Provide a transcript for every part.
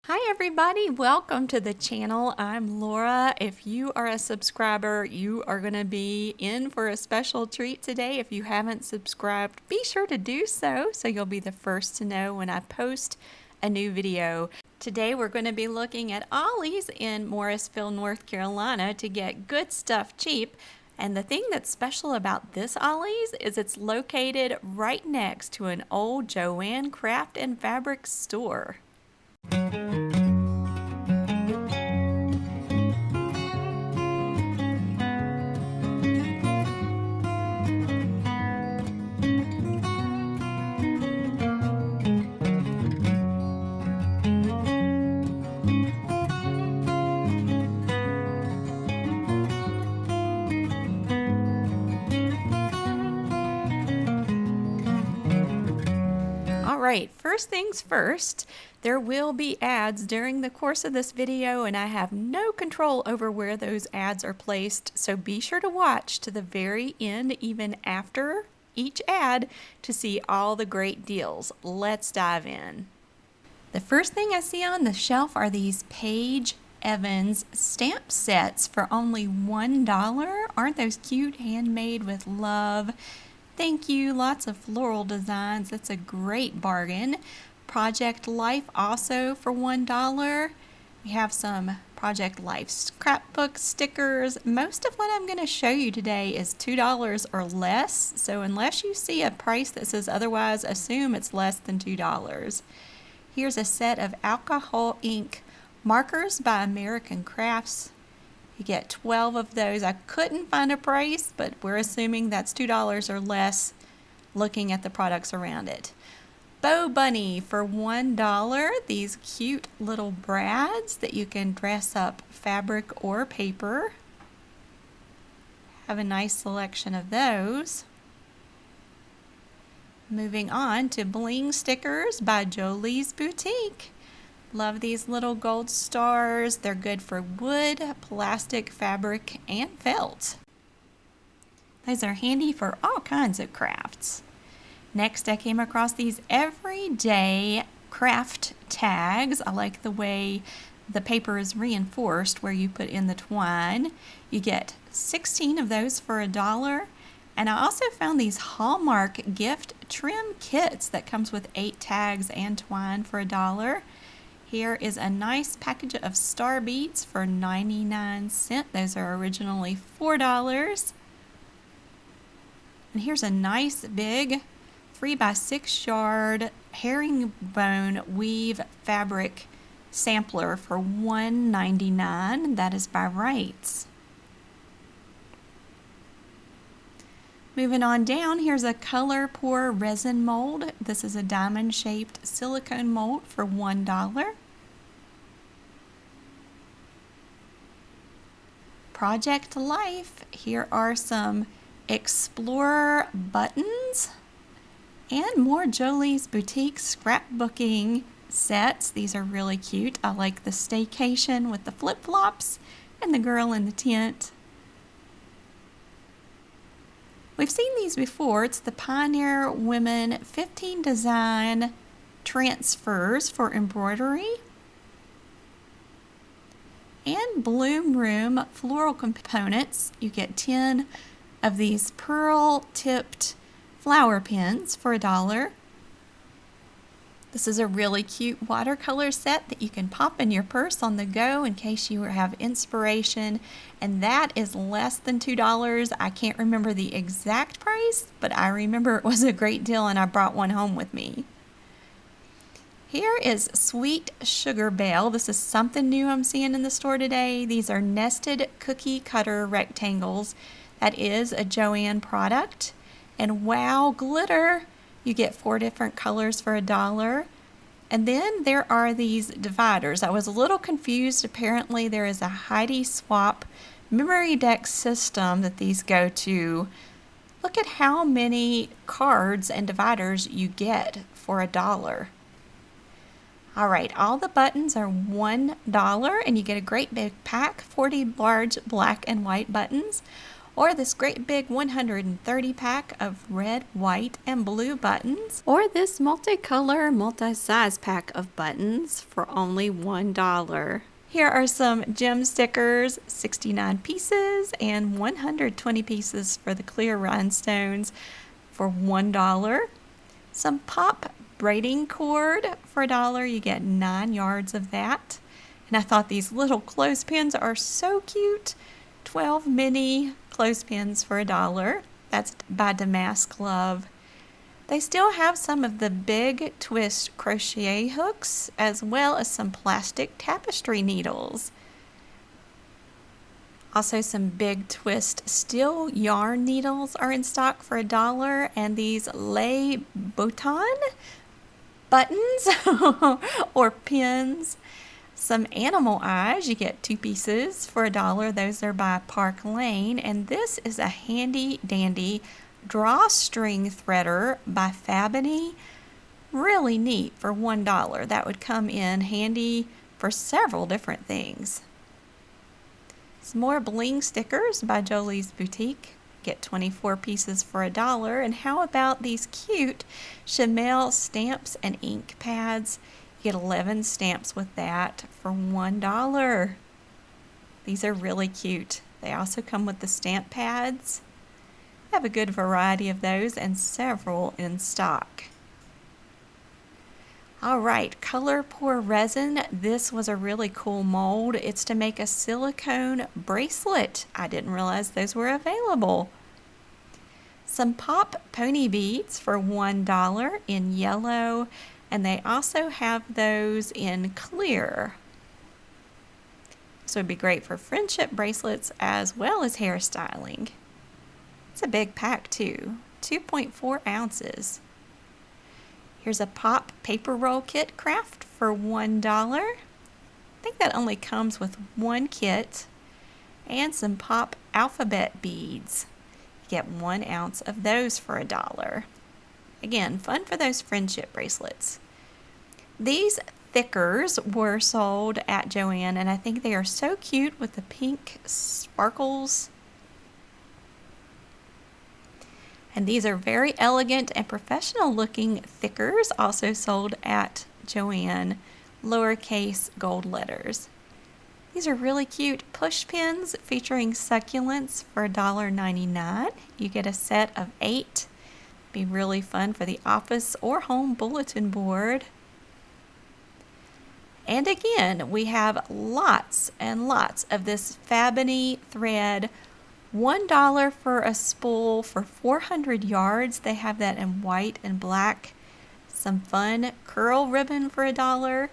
Hi everybody, welcome to the channel. I'm Laura. If you are a subscriber, you are going to be in for a special treat today. If you haven't subscribed, be sure to do so you'll be the first to know when I post a new video. Today we're going to be looking at Ollie's in Morrisville, North Carolina to get good stuff cheap. And the thing that's special about this Ollie's is it's located right next to an old Joann Craft and Fabric store. Alright, first things first, there will be ads during the course of this video and I have no control over where those ads are placed, so be sure to watch to the very end, even after each ad, to see all the great deals. Let's dive in. The first thing I see on the shelf are these Paige Evans stamp sets for only $1. Aren't those cute? Handmade with love. Thank you. Lots of floral designs. That's a great bargain. Project Life also for $1. We have some Project Life scrapbook stickers. Most of what I'm going to show you today is $2 or less. So unless you see a price that says otherwise, assume it's less than $2. Here's a set of alcohol ink markers by American Crafts. You get 12 of those. I couldn't find a price, but we're assuming that's $2 or less looking at the products around it. Bow Bunny for $1. These cute little brads that you can dress up fabric or paper. Have a nice selection of those. Moving on to bling stickers by Jolie's Boutique. Love these little gold stars. They're good for wood, plastic, fabric, and felt. Those are handy for all kinds of crafts. Next, I came across these everyday craft tags. I like the way the paper is reinforced where you put in the twine. You get 16 of those for $1. And I also found these Hallmark gift trim kits that comes with 8 tags and twine for $1. Here is a nice package of star beads for 99 cents. Those are originally $4. And here's a nice big 3x6 yard herringbone weave fabric sampler for $1.99. That is by Rights. Moving on down, here's a color pour resin mold. This is a diamond shaped silicone mold for $1. Project Life, here are some Explorer buttons and more Jolie's Boutique scrapbooking sets. These are really cute. I like the staycation with the flip-flops and the girl in the tent. We've seen these before. It's the Pioneer Women 15 design transfers for embroidery. And Bloom Room floral components. You get 10 of these pearl tipped flower pins for $1. This is a really cute watercolor set that you can pop in your purse on the go in case you have inspiration, and that is less than $2. I can't remember the exact price, but I remember it was a great deal and I brought one home with me. Here is Sweet Sugar Bell. This is something new I'm seeing in the store today. These are nested cookie cutter rectangles. That is a Joann product. And wow, glitter! You get 4 different colors for $1. And then there are these dividers. I was a little confused. Apparently there is a Heidi Swap memory deck system that these go to. Look at how many cards and dividers you get for $1. All right, all the buttons are $1 and you get a great big pack, 40 large black and white buttons. or this great big 130 pack of red, white, and blue buttons, or this multicolor, multi-size pack of buttons for only $1. Here are some gem stickers, 69 pieces and 120 pieces for the clear rhinestones for $1. Some pop braiding cord for $1. You get 9 yards of that. And I thought these little clothespins are so cute. 12 mini clothespins for $1. That's by Damask Love. They still have some of the big twist crochet hooks as well as some plastic tapestry needles. Also some big twist steel yarn needles are in stock for $1, and these Les Boutons buttons or pins. Some animal eyes, you get 2 pieces for $1. Those are by Park Lane. And this is a handy dandy drawstring threader by Fabini. Really neat for $1. That would come in handy for several different things. Some more bling stickers by Jolie's Boutique. Get 24 pieces for $1. And how about these cute Chamel stamps and ink pads? Get 11 stamps with that for $1. These are really cute. They also come with the stamp pads. I have a good variety of those and several in stock. All right, Color Pour Resin. This was a really cool mold. It's to make a silicone bracelet. I didn't realize those were available. Some pop pony beads for $1 in yellow. And they also have those in clear. So it'd be great for friendship bracelets as well as hairstyling. It's a big pack too, 2.4 ounces. Here's a pop paper roll kit craft for $1. I think that only comes with one kit. And some pop alphabet beads. You get 1 ounce of those for $1. Again, fun for those friendship bracelets. These thickers were sold at Joann, and I think they are so cute with the pink sparkles. And these are very elegant and professional looking thickers, also sold at Joann, lowercase gold letters. These are really cute push pins featuring succulents for $1.99. You get a set of 8. Be really fun for the office or home bulletin board. And again, we have lots and lots of this Fabini thread. $1 for a spool for 400 yards. They have that in white and black. Some fun curl ribbon for $1.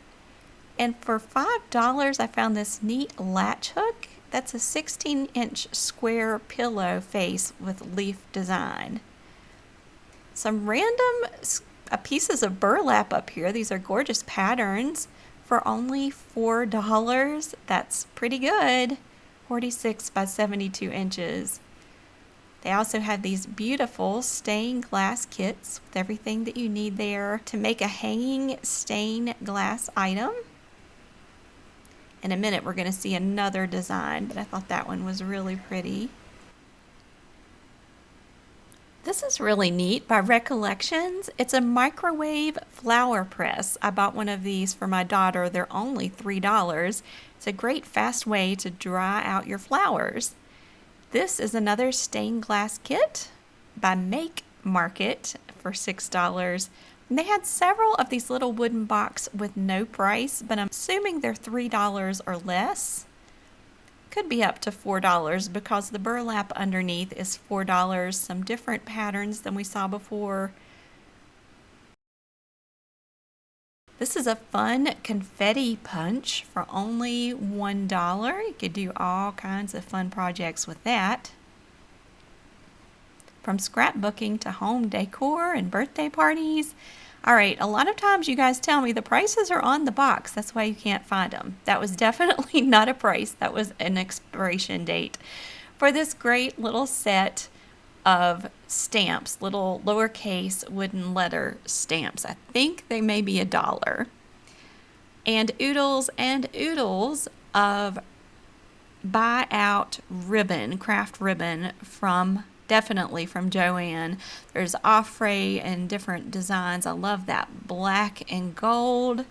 And for $5, I found this neat latch hook. That's a 16-inch square pillow face with leaf design. Some random pieces of burlap up here. These are gorgeous patterns for only $4. That's pretty good. 46 by 72 inches. They also have these beautiful stained glass kits with everything that you need there to make a hanging stained glass item. In a minute, we're going to see another design, but I thought that one was really pretty. This is really neat by Recollections. It's a microwave flower press. I bought one of these for my daughter. They're only $3. It's a great fast way to dry out your flowers. This is another stained glass kit by Make Market for $6. And they had several of these little wooden boxes with no price, but I'm assuming they're $3 or less. Could be up to $4 because the burlap underneath is $4. Some different patterns than we saw before. This is a fun confetti punch for only $1. You could do all kinds of fun projects with that. From scrapbooking to home decor and birthday parties. All right, a lot of times you guys tell me the prices are on the box. That's why you can't find them. That was definitely not a price. That was an expiration date for this great little set of stamps, little lowercase wooden letter stamps. I think they may be $1. And oodles of buy out ribbon, craft ribbon definitely from Joann. There's offray and different designs. I love that black and gold,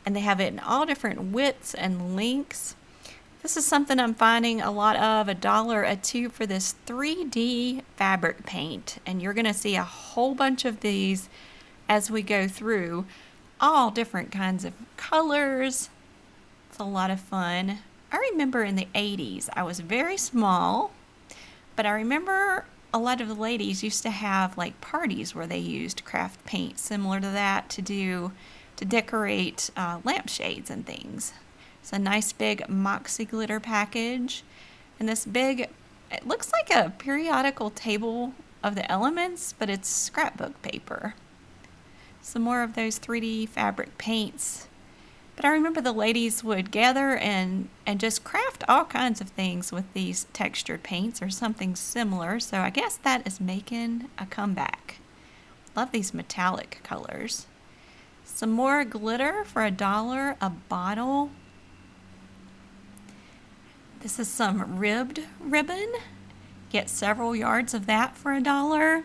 and they have it in all different widths and lengths. This is something I'm finding a lot of, $1 a tube for this 3D fabric paint. And you're gonna see a whole bunch of these as we go through, all different kinds of colors. It's a lot of fun. I remember in the 80s, I was very small, but I remember a lot of the ladies used to have like parties where they used craft paint similar to that to decorate lampshades and things. It's a nice big Moxie glitter package, and this big, it looks like a periodical table of the elements, but it's scrapbook paper. Some more of those 3D fabric paints. But I remember the ladies would gather and just craft all kinds of things with these textured paints or something similar, so I guess that is making a comeback. Love these metallic colors. Some more glitter for $1 a bottle. This is some ribbed ribbon. Get several yards of that for $1.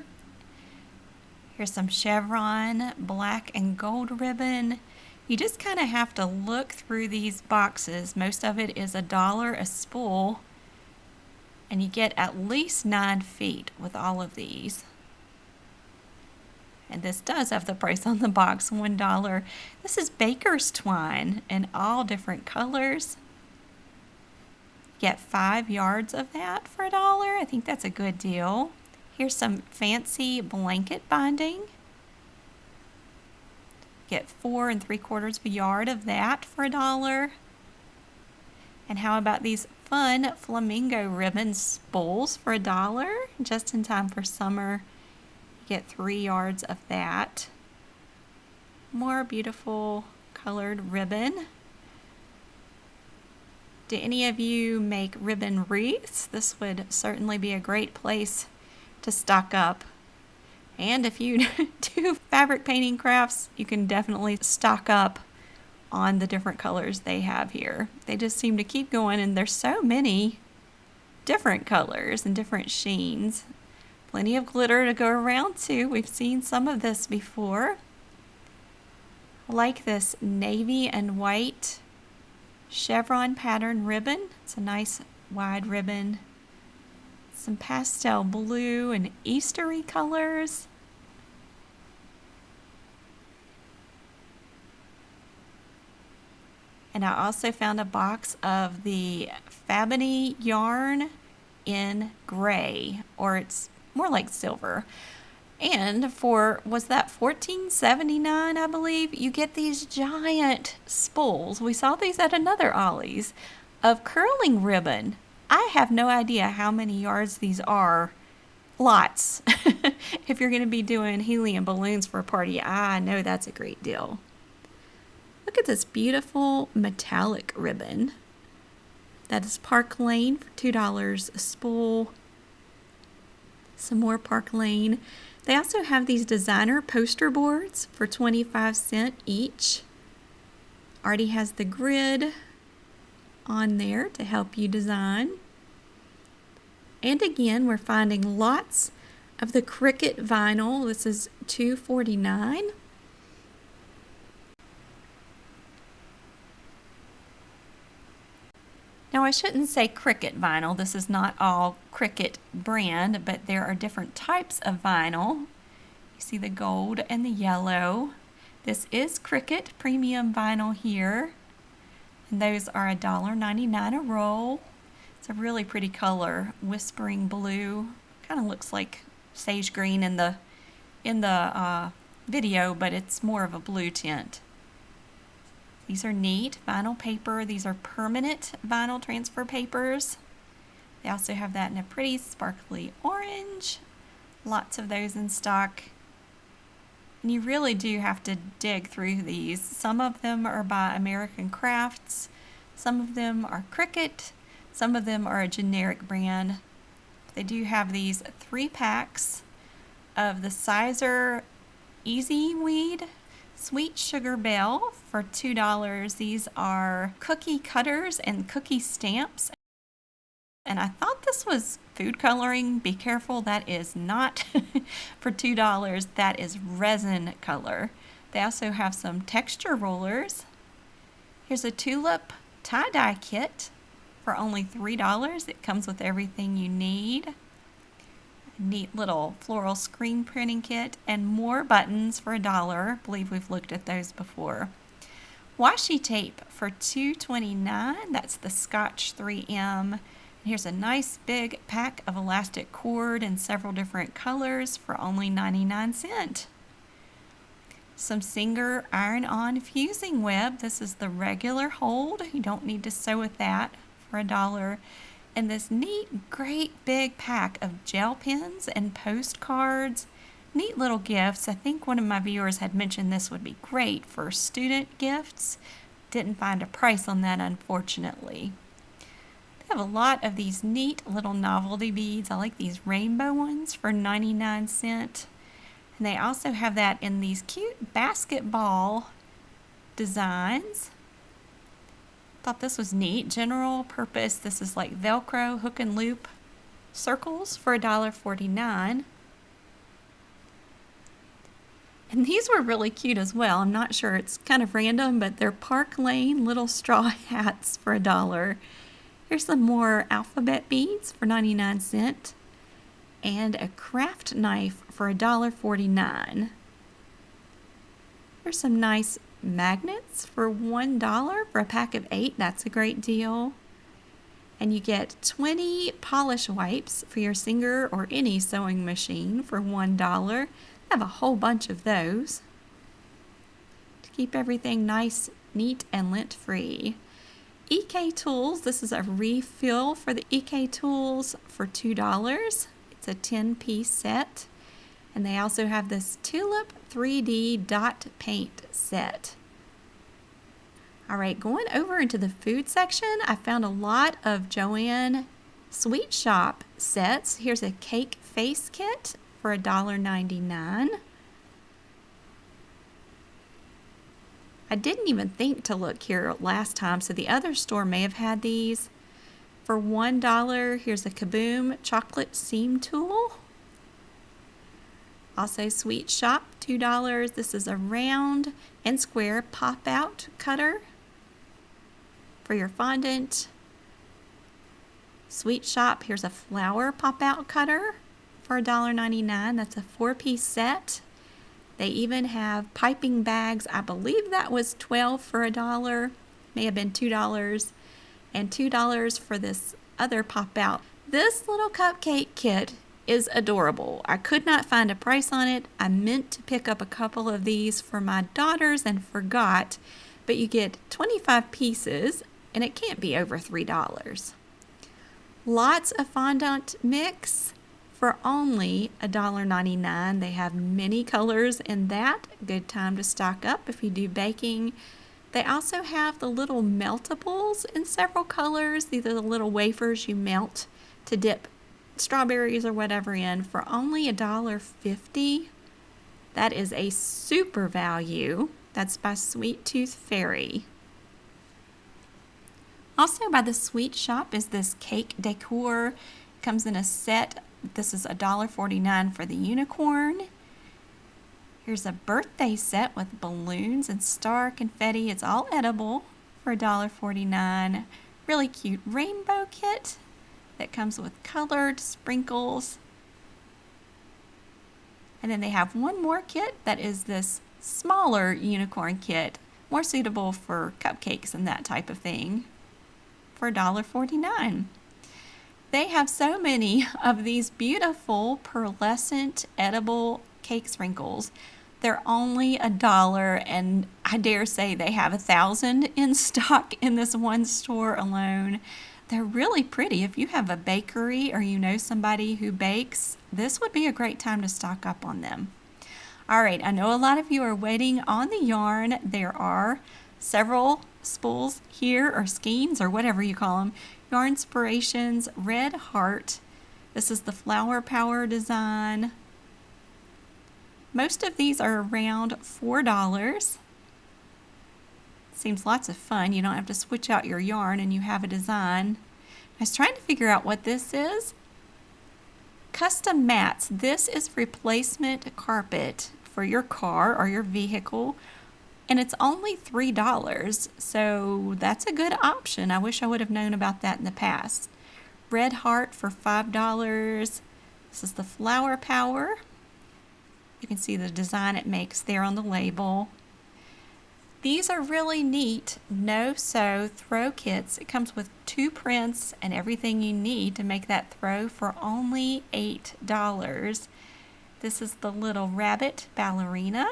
Here's some chevron black and gold ribbon. You just kind of have to look through these boxes. Most of it is $1 a spool, and you get at least 9 feet with all of these. And this does have the price on the box, $1. This is baker's twine in all different colors. Get 5 yards of that for $1. I think that's a good deal. Here's some fancy blanket binding. Get 4 3/4 of a yard of that for $1. And how about these fun flamingo ribbon spools for $1? Just in time for summer. You get 3 yards of that. More beautiful colored ribbon. Do any of you make ribbon wreaths? This would certainly be a great place to stock up. And if you do fabric painting crafts, you can definitely stock up on the different colors they have here. They just seem to keep going, and there's so many different colors and different sheens. Plenty of glitter to go around too. We've seen some of this before. I like this navy and white chevron pattern ribbon. It's a nice wide ribbon. Some pastel blue and Eastery colors. And I also found a box of the Fabony yarn in gray, or it's more like silver. And for, was that $14.79, I believe, you get these giant spools. We saw these at another Ollie's of curling ribbon. I have no idea how many yards these are. Lots. If you're going to be doing helium balloons for a party, I know that's a great deal. Look at this beautiful metallic ribbon. That is Park Lane for $2 a spool. Some more Park Lane. They also have these designer poster boards for 25¢ each. Already has the grid on there to help you design. And again, we're finding lots of the Cricut vinyl. This is $2.49. Now, I shouldn't say Cricut vinyl. This is not all Cricut brand, but there are different types of vinyl. You see the gold and the yellow. This is Cricut premium vinyl here. And those are $1.99 a roll. It's a really pretty color, whispering blue. Kind of looks like sage green in the video, but it's more of a blue tint. These are neat vinyl paper. These are permanent vinyl transfer papers. They also have that in a pretty sparkly orange. Lots of those in stock. And you really do have to dig through these. Some of them are by American Crafts. Some of them are Cricut. Some of them are a generic brand. They do have these 3 packs of the Sizer Easy Weed Sweet Sugar Bell for $2. These are cookie cutters and cookie stamps. And I thought this was food coloring. Be careful, that is not for $2. That is resin color. They also have some texture rollers. Here's a tulip tie-dye kit for only $3. It comes with everything you need. A neat little floral screen printing kit and more buttons for $1. I believe we've looked at those before. Washi tape for $2.29. That's the Scotch 3M. Here's a nice big pack of elastic cord in several different colors for only 99¢. Some Singer iron-on fusing web. This is the regular hold. You don't need to sew with that for $1. And this neat, great big pack of gel pens and postcards. Neat little gifts. I think one of my viewers had mentioned this would be great for student gifts. Didn't find a price on that, unfortunately. They have a lot of these neat little novelty beads. I like these rainbow ones for 99¢. And they also have that in these cute basketball designs. Thought this was neat. General purpose. This is like Velcro hook and loop circles for $1.49. And these were really cute as well. I'm not sure, it's kind of random, but they're Park Lane little straw hats for $1. Here's some more alphabet beads for 99¢. And a craft knife for $1.49. There's some nice magnets for $1 for a pack of 8. That's a great deal. And you get 20 polish wipes for your Singer or any sewing machine for $1. I have a whole bunch of those to keep everything nice, neat, and lint-free. EK Tools, this is a refill for the EK Tools for $2. It's a 10-piece set. And they also have this Tulip 3D dot paint set. All right, going over into the food section, I found a lot of Joann Sweet Shop sets. Here's a cake face kit for $1.99. I didn't even think to look here last time, so the other store may have had these. For $1, here's a Kaboom chocolate seam tool. Also Sweet Shop, $2. This is a round and square pop-out cutter for your fondant. Sweet Shop, here's a flower pop-out cutter for $1.99. That's a 4-piece set. They even have piping bags. I believe that was $12 for $1. May have been $2. And $2 for this other pop-out. This little cupcake kit is adorable. I could not find a price on it. I meant to pick up a couple of these for my daughters and forgot, but you get 25 pieces and it can't be over $3. Lots of fondant mix for only $1.99. They have many colors in that. Good time to stock up if you do baking. They also have the little meltables in several colors. These are the little wafers you melt to dip strawberries or whatever in for only $1.50. That is a super value. That's by Sweet Tooth Fairy. Also by the Sweet Shop is this cake decor. It comes in a set. This is $1.49 for the unicorn. Here's a birthday set with balloons and star confetti. It's all edible for $1.49. Really cute rainbow kit that comes with colored sprinkles. And then they have one more kit that is this smaller unicorn kit, more suitable for cupcakes and that type of thing, for $1.49. They have so many of these beautiful pearlescent edible cake sprinkles. They're only $1, and I dare say they have 1,000 in stock in this one store alone. They're really pretty. If you have a bakery or you know somebody who bakes, this would be a great time to stock up on them. All right, I know a lot of you are waiting on the yarn. There are several spools here, or skeins, or whatever you call them. Yarnspirations Red Heart. This is the Flower Power design. Most of these are around $4. Seems lots of fun. You don't have to switch out your yarn and you have a design. I was trying to figure out what this is. Custom mats. This is replacement carpet for your car or your vehicle, and it's only $3, so that's a good option. I wish I would have known about that in the past. Red Heart for $5. This is the Flower Power. You can see the design it makes there on the label. These are really neat no-sew throw kits. It comes with 2 prints and everything you need to make that throw for only $8. This is the little rabbit ballerina.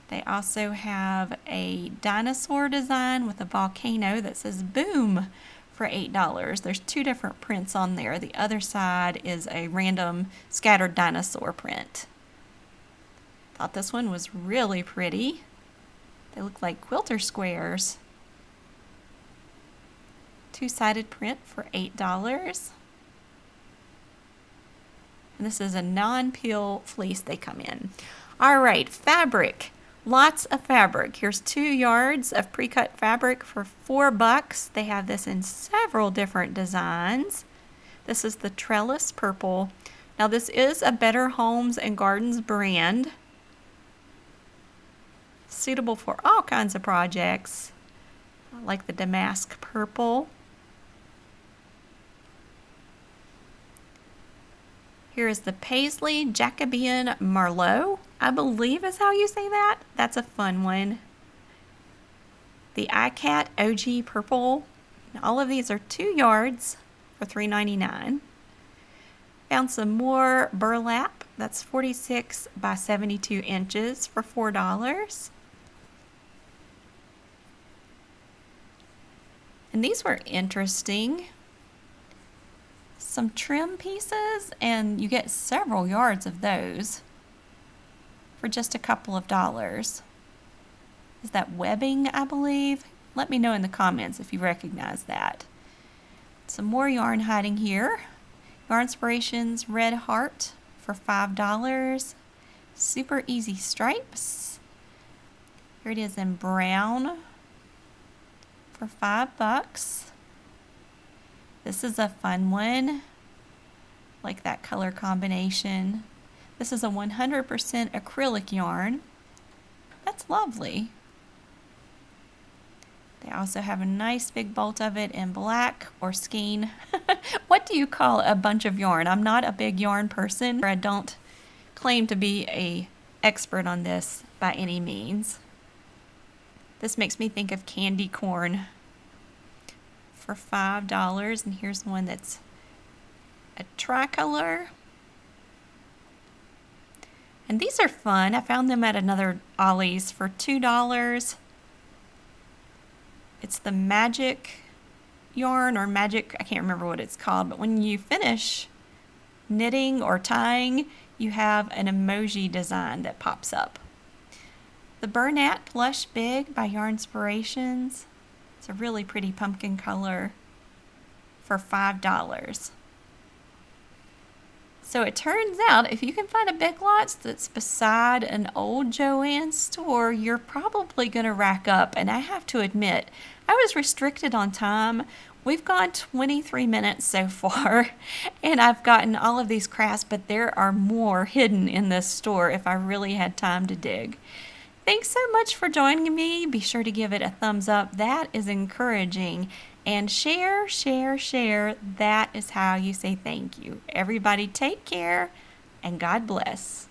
They also have a dinosaur design with a volcano that says boom for $8. There's 2 different prints on there. The other side is a random scattered dinosaur print. Thought this one was really pretty. They look like quilter squares. 2-sided print for $8. And this is a non-peel fleece they come in. All right, fabric. Lots of fabric. Here's 2 yards of pre-cut fabric for $4. They have this in several different designs. This is the trellis purple. Now this is a Better Homes and Gardens brand. Suitable for all kinds of projects. I like the damask purple. Here is the Paisley Jacobean Merlot, I believe is how you say that. That's a fun one. The iCat OG Purple. All of these are 2 yards for $3.99. Found some more burlap. That's 46 by 72 inches for $4. And these were interesting. Some trim pieces, and you get several yards of those for just a couple of dollars. Is that webbing, I believe? Let me know in the comments if you recognize that. Some more yarn hiding here. Yarnspirations Red Heart for $5. Super easy stripes. Here it is in brown for $5. This is a fun one. Like that color combination. This is a 100% acrylic yarn. That's lovely. They also have a nice big bolt of it in black or skein. What do you call a bunch of yarn? I'm not a big yarn person. I don't claim to be an expert on this by any means. This makes me think of candy corn for $5. And here's one that's a tricolor. And these are fun. I found them at another Ollie's for $2. It's the magic yarn or magic, I can't remember what it's called, but when you finish knitting or tying, you have an emoji design that pops up. The Bernat Plush Big by Yarnspirations. It's a really pretty pumpkin color for $5. So it turns out if you can find a Big Lots that's beside an old Joann store, you're probably going to rack up. And I have to admit, I was restricted on time. We've gone 23 minutes so far, and I've gotten all of these crafts, but there are more hidden in this store if I really had time to dig. Thanks so much for joining me. Be sure to give it a thumbs up. That is encouraging. And share, share, share. That is how you say thank you. Everybody take care, and God bless.